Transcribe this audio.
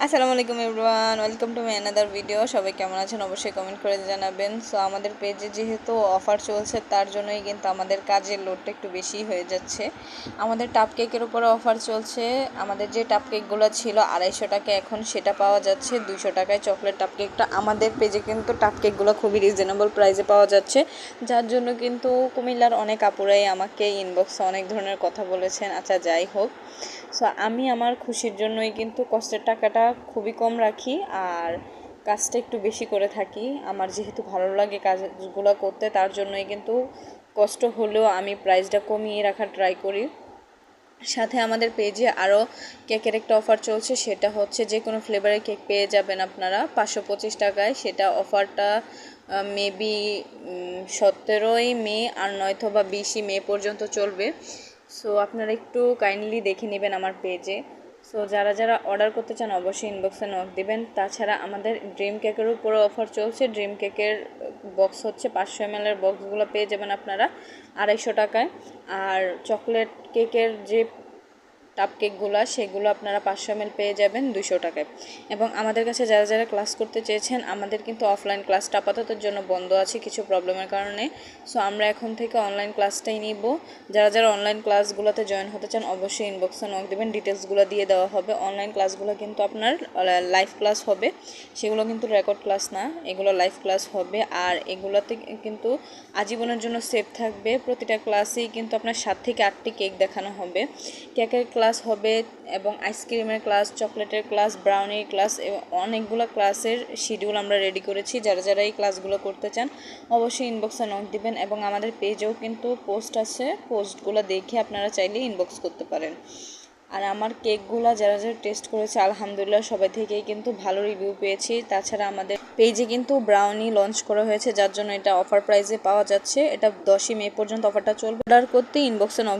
আসসালামু আলাইকুম everyone, welcome to my another video. সবাই কেমন আছেন অবশ্যই কমেন্ট করে জানাবেন। সো আমাদের পেজে যেহেতু অফার চলছে তার জন্যই কিন্তু আমাদের কাজের লোডটা একটু বেশি হয়ে যাচ্ছে। আমাদের টাপ কেকের উপরে অফার চলছে। আমাদের যে টাপ কেকগুলো ছিল 250 টাকা, এখন সেটা পাওয়া যাচ্ছে 200 টাকায়। চকলেট টাপ কেকটা আমাদের পেজে কিন্তু টাপ কেকগুলো খুবই রিজনেবল প্রাইসে পাওয়া যাচ্ছে, যার জন্য কিন্তু কুমিল্লার অনেক আপুরাই আমাকে ইনবক্সে অনেক ধরনের কথা বলেছেন। আচ্ছা, যাই হোক, সো আমি আমার খুশির জন্যই কিন্তু কষ্টের টাকাটা খুবই কম রাখি আর কাজটা একটু বেশি করে থাকি। আমার যেহেতু ভালো লাগে কাজগুলো করতে, তার জন্যই কিন্তু কষ্ট হলেও আমি প্রাইসটা কমিয়ে রাখার ট্রাই করি। সাথে আমাদের পেজে আরও কেকের একটা অফার চলছে, সেটা হচ্ছে যে কোনো ফ্লেভারের কেক পেয়ে যাবেন আপনারা 525 টাকায়। সেটা অফারটা মেবি 17ই মে আর নয়তো বা 20ই মে পর্যন্ত চলবে। সো আপনারা একটু কাইন্ডলি দেখে নেবেন আমার পেজে। সো যারা যারা অর্ডার করতে চান অবশ্যই ইনবক্সে নক দিবেন। তাছাড়া আমাদের ড্রিম কেকের উপরে অফার চলছে। ড্রিম কেকের বক্স হচ্ছে 500 ml বক্সগুলো পেয়ে যাবেন আপনারা 250 টাকায়। আর চকলেট কেকের যে টাপ কেকগুলো সেগুলো আপনারা 500 ml পেয়ে যাবেন 200 টাকায়। এবং আমাদের কাছে যারা যারা ক্লাস করতে চেয়েছেন, আমাদের কিন্তু অফলাইন ক্লাসটা আপাততের জন্য বন্ধ আছে কিছু প্রবলেমের কারণে। সো আমরা এখন থেকে অনলাইন ক্লাসটাই নিব। যারা যারা অনলাইন ক্লাসগুলোতে জয়েন হতে চান অবশ্যই ইনবক্সে নক দেবেন, ডিটেলসগুলো দিয়ে দেওয়া হবে। অনলাইন ক্লাসগুলো কিন্তু আপনার লাইভ ক্লাস হবে, সেগুলো কিন্তু রেকর্ড ক্লাস না, এগুলো লাইভ ক্লাস হবে। আর এগুলোতে কিন্তু আজীবনের জন্য সেভ থাকবে। প্রতিটা ক্লাসেই কিন্তু আপনার 7 থেকে 8টি কেক দেখানো হবে। কেকের ক্লাস হবে এবং আইসক্রিমের ক্লাস, চকলেটের ক্লাস, ব্রাউনির ক্লাস এবং অনেকগুলো ক্লাসের শিডিউল আমরা রেডি করেছি। যারা যারা এই ক্লাসগুলো করতে চান অবশ্যই ইনবক্সে নক দিবেন। এবং আমাদের পেজেও কিন্তু পোস্ট আছে, পোস্টগুলো দেখে আপনারা চাইলে ইনবক্স করতে পারেন। আর আমার কেকগুলো যারা যারা টেস্ট করেছে আলহামদুলিল্লাহ সবাই থেকেই কিন্তু ভালো রিভিউ পেয়েছি। তাছাড়া আমাদের পেজে কিন্তু ব্রাউনি লঞ্চ করা হয়েছে, যার জন্য এটা অফার প্রাইসে পাওয়া যাচ্ছে। এটা 10ই মে পর্যন্ত অফারটা চলবে। অর্ডার করতে ইনবক্সে নক